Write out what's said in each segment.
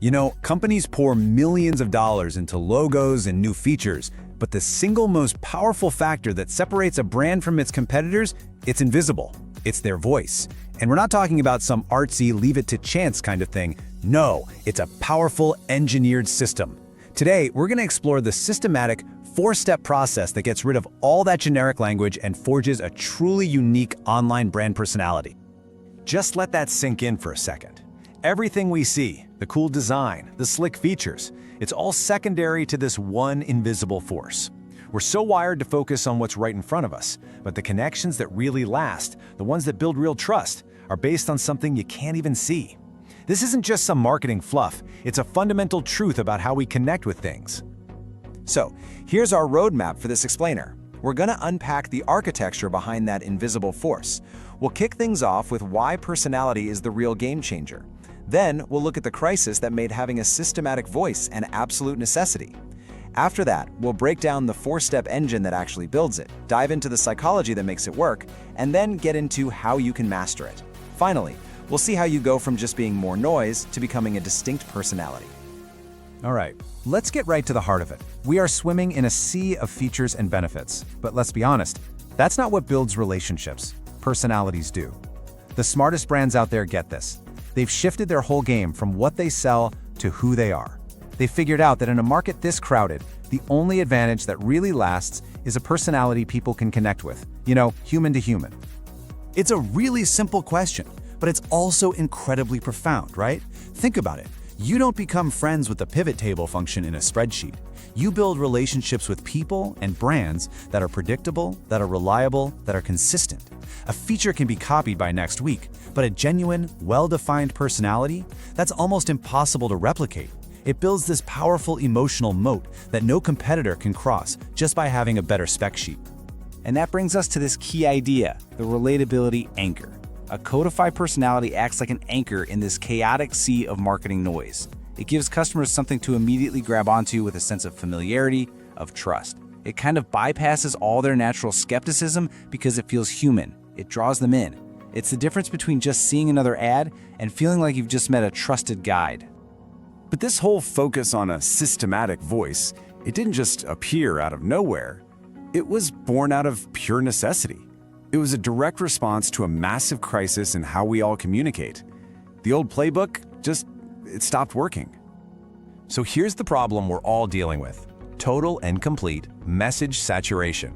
You know, companies pour millions of dollars into logos and new features, but the single most powerful factor that separates a brand from its competitors, it's invisible. It's their voice. And we're not talking about some artsy, leave-it-to-chance kind of thing. No, it's a powerful, engineered system. Today, we're going to explore the systematic, four-step process that gets rid of all that generic language and forges a truly unique online brand personality. Just let that sink in for a second. Everything we see, the cool design, the slick features, it's all secondary to this one invisible force. We're so wired to focus on what's right in front of us, but the connections that really last, the ones that build real trust, are based on something you can't even see. This isn't just some marketing fluff, it's a fundamental truth about how we connect with things. So, here's our roadmap for this explainer. We're going to unpack the architecture behind that invisible force. We'll kick things off with why personality is the real game changer. Then, we'll look at the crisis that made having a systematic voice an absolute necessity. After that, we'll break down the four-step engine that actually builds it, dive into the psychology that makes it work, and then get into how you can master it. Finally, we'll see how you go from just being more noise to becoming a distinct personality. All right, let's get right to the heart of it. We are swimming in a sea of features and benefits, but let's be honest, that's not what builds relationships. Personalities do. The smartest brands out there get this. They've shifted their whole game from what they sell to who they are. They figured out that in a market this crowded, the only advantage that really lasts is a personality people can connect with, human to human. It's a really simple question, but it's also incredibly profound, right? Think about it. You don't become friends with the pivot table function in a spreadsheet. You build relationships with people and brands that are predictable, that are reliable, that are consistent. A feature can be copied by next week, but a genuine, well-defined personality, that's almost impossible to replicate. It builds this powerful emotional moat that no competitor can cross just by having a better spec sheet. And that brings us to this key idea, the relatability anchor. A Codify personality acts like an anchor in this chaotic sea of marketing noise. It gives customers something to immediately grab onto with a sense of familiarity, of trust. It kind of bypasses all their natural skepticism because it feels human. It draws them in. It's the difference between just seeing another ad and feeling like you've just met a trusted guide. But this whole focus on a systematic voice, it didn't just appear out of nowhere. It was born out of pure necessity. It was a direct response to a massive crisis in how we all communicate. The old playbook it stopped working. So here's the problem we're all dealing with. Total and complete message saturation.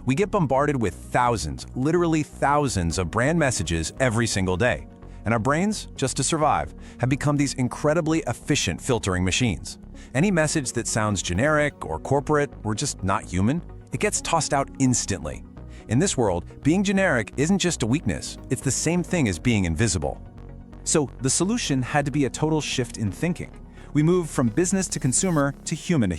We get bombarded with thousands, literally thousands of brand messages every single day. And our brains, just to survive, have become these incredibly efficient filtering machines. Any message that sounds generic or corporate or just not human, it gets tossed out instantly. In this world, being generic isn't just a weakness, it's the same thing as being invisible. So the solution had to be a total shift in thinking. We moved from business to consumer to human,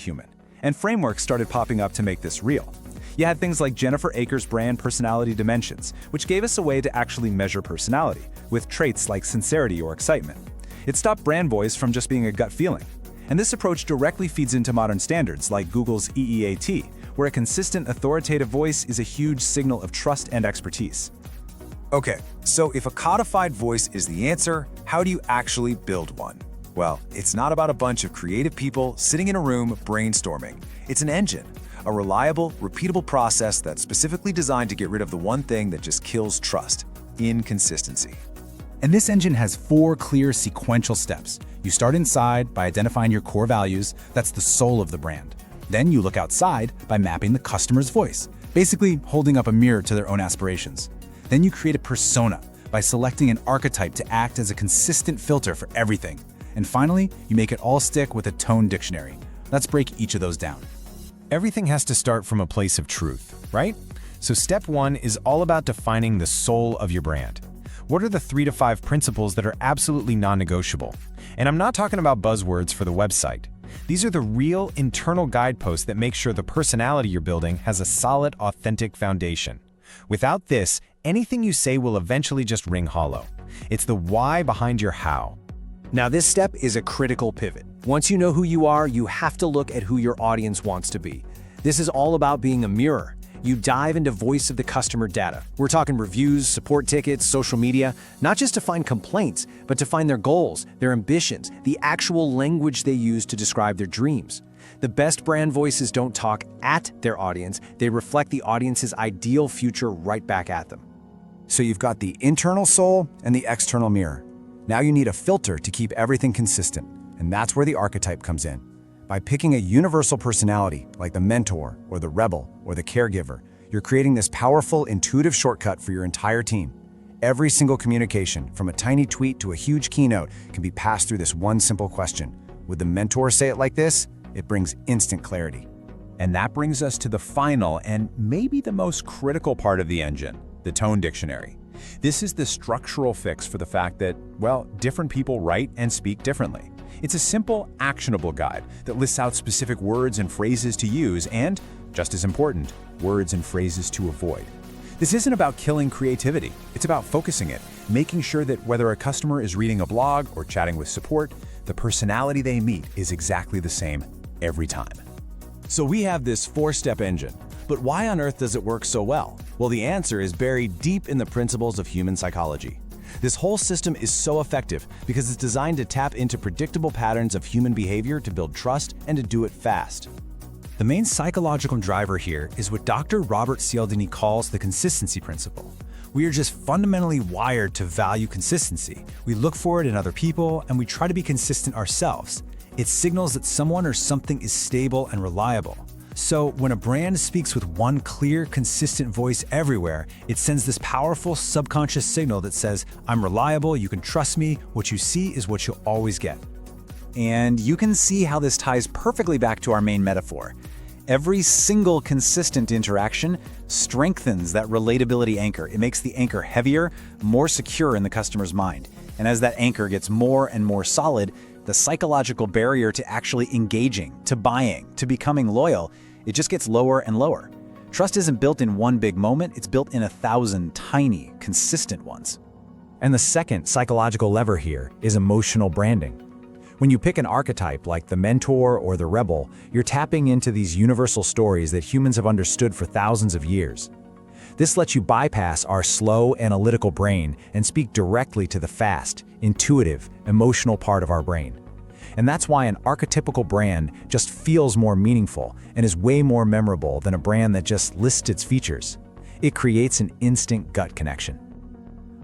and frameworks started popping up to make this real. You had things like Jennifer Akers' brand personality dimensions, which gave us a way to actually measure personality, with traits like sincerity or excitement. It stopped brand voice from just being a gut feeling. And this approach directly feeds into modern standards like Google's EEAT, where a consistent, authoritative voice is a huge signal of trust and expertise. Okay, so if a codified voice is the answer, how do you actually build one? Well, it's not about a bunch of creative people sitting in a room brainstorming. It's an engine, a reliable, repeatable process that's specifically designed to get rid of the one thing that just kills trust: inconsistency. And this engine has 4 clear sequential steps. You start inside by identifying your core values, that's the soul of the brand. Then you look outside by mapping the customer's voice, basically holding up a mirror to their own aspirations. Then you create a persona by selecting an archetype to act as a consistent filter for everything. And finally, you make it all stick with a tone dictionary. Let's break each of those down. Everything has to start from a place of truth, right? So step 1 is all about defining the soul of your brand. What are the 3 to 5 principles that are absolutely non-negotiable? And I'm not talking about buzzwords for the website. These are the real internal guideposts that make sure the personality you're building has a solid, authentic foundation. Without this, anything you say will eventually just ring hollow. It's the why behind your how. Now, this step is a critical pivot. Once you know who you are, you have to look at who your audience wants to be. This is all about being a mirror. You dive into voice of the customer data. We're talking reviews, support tickets, social media, not just to find complaints, but to find their goals, their ambitions, the actual language they use to describe their dreams. The best brand voices don't talk at their audience, they reflect the audience's ideal future right back at them. So you've got the internal soul and the external mirror. Now you need a filter to keep everything consistent, and that's where the archetype comes in. By picking a universal personality, like the mentor, or the rebel, or the caregiver, you're creating this powerful, intuitive shortcut for your entire team. Every single communication, from a tiny tweet to a huge keynote, can be passed through this one simple question. Would the mentor say it like this? It brings instant clarity. And that brings us to the final and maybe the most critical part of the engine, the tone dictionary. This is the structural fix for the fact that, well, different people write and speak differently. It's a simple, actionable guide that lists out specific words and phrases to use and, just as important, words and phrases to avoid. This isn't about killing creativity. It's about focusing it, making sure that whether a customer is reading a blog or chatting with support, the personality they meet is exactly the same every time. So we have this 4-step engine, but why on earth does it work so well? Well, the answer is buried deep in the principles of human psychology. This whole system is so effective because it's designed to tap into predictable patterns of human behavior to build trust and to do it fast. The main psychological driver here is what Dr. Robert Cialdini calls the consistency principle. We are just fundamentally wired to value consistency. We look for it in other people, and we try to be consistent ourselves. It signals that someone or something is stable and reliable. So when a brand speaks with one clear, consistent voice everywhere, it sends this powerful subconscious signal that says, I'm reliable, you can trust me, what you see is what you'll always get. And you can see how this ties perfectly back to our main metaphor. Every single consistent interaction strengthens that relatability anchor. It makes the anchor heavier, more secure in the customer's mind. And as that anchor gets more and more solid, the psychological barrier to actually engaging, to buying, to becoming loyal, it just gets lower and lower. Trust isn't built in one big moment, it's built in 1,000 tiny, consistent ones. And the second psychological lever here is emotional branding. When you pick an archetype like the mentor or the rebel, you're tapping into these universal stories that humans have understood for thousands of years. This lets you bypass our slow, analytical brain and speak directly to the fast, intuitive, emotional part of our brain. And that's why an archetypical brand just feels more meaningful and is way more memorable than a brand that just lists its features. It creates an instant gut connection.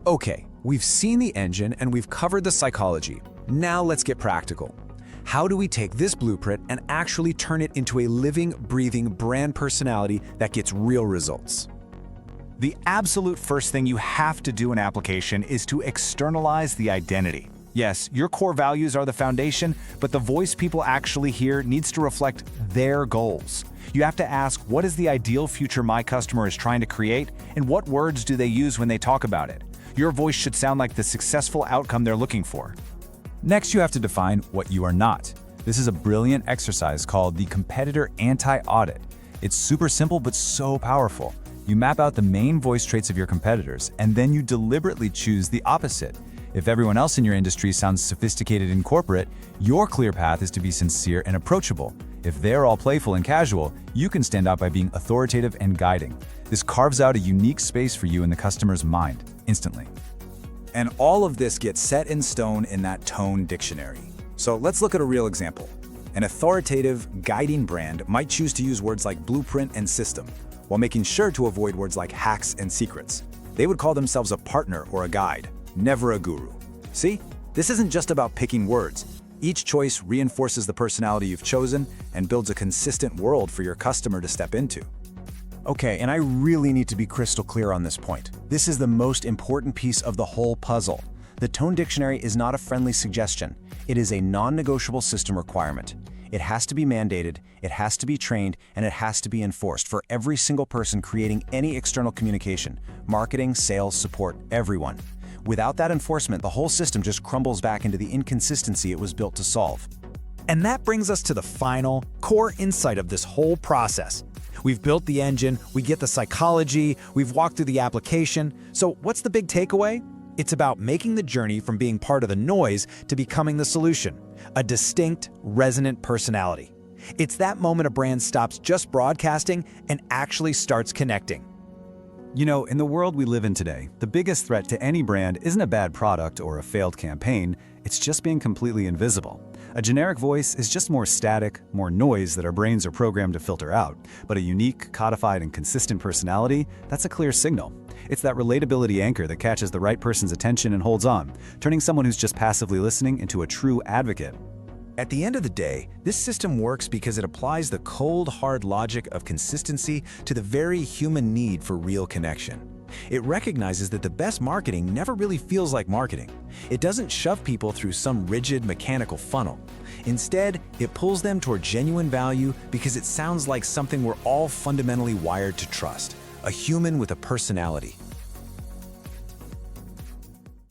Okay, we've seen the engine and we've covered the psychology. Now let's get practical. How do we take this blueprint and actually turn it into a living, breathing brand personality that gets real results? The absolute first thing you have to do in application is to externalize the identity. Yes, your core values are the foundation, but the voice people actually hear needs to reflect their goals. You have to ask, what is the ideal future my customer is trying to create, and what words do they use when they talk about it? Your voice should sound like the successful outcome they're looking for. Next, you have to define what you are not. This is a brilliant exercise called the competitor anti-audit. It's super simple but so powerful. You map out the main voice traits of your competitors, and then you deliberately choose the opposite. If everyone else in your industry sounds sophisticated and corporate, your clear path is to be sincere and approachable. If they're all playful and casual, you can stand out by being authoritative and guiding. This carves out a unique space for you in the customer's mind, instantly. And all of this gets set in stone in that tone dictionary. So let's look at a real example. An authoritative, guiding brand might choose to use words like blueprint and system, while making sure to avoid words like hacks and secrets. They would call themselves a partner or a guide, never a guru. See? This isn't just about picking words. Each choice reinforces the personality you've chosen and builds a consistent world for your customer to step into. Okay, and I really need to be crystal clear on this point. This is the most important piece of the whole puzzle. The tone dictionary is not a friendly suggestion. It is a non-negotiable system requirement. It has to be mandated, it has to be trained, and it has to be enforced for every single person creating any external communication, marketing, sales, support, everyone. Without that enforcement, the whole system just crumbles back into the inconsistency it was built to solve. And that brings us to the final, core insight of this whole process. We've built the engine, we get the psychology, we've walked through the application. So what's the big takeaway? It's about making the journey from being part of the noise to becoming the solution, a distinct, resonant personality. It's that moment a brand stops just broadcasting and actually starts connecting. You know, in the world we live in today, the biggest threat to any brand isn't a bad product or a failed campaign, it's just being completely invisible. A generic voice is just more static, more noise that our brains are programmed to filter out. But a unique, codified, and consistent personality, that's a clear signal. It's that relatability anchor that catches the right person's attention and holds on, turning someone who's just passively listening into a true advocate. At the end of the day, this system works because it applies the cold, hard logic of consistency to the very human need for real connection. It recognizes that the best marketing never really feels like marketing. It doesn't shove people through some rigid, mechanical funnel. Instead, it pulls them toward genuine value because it sounds like something we're all fundamentally wired to trust, a human with a personality.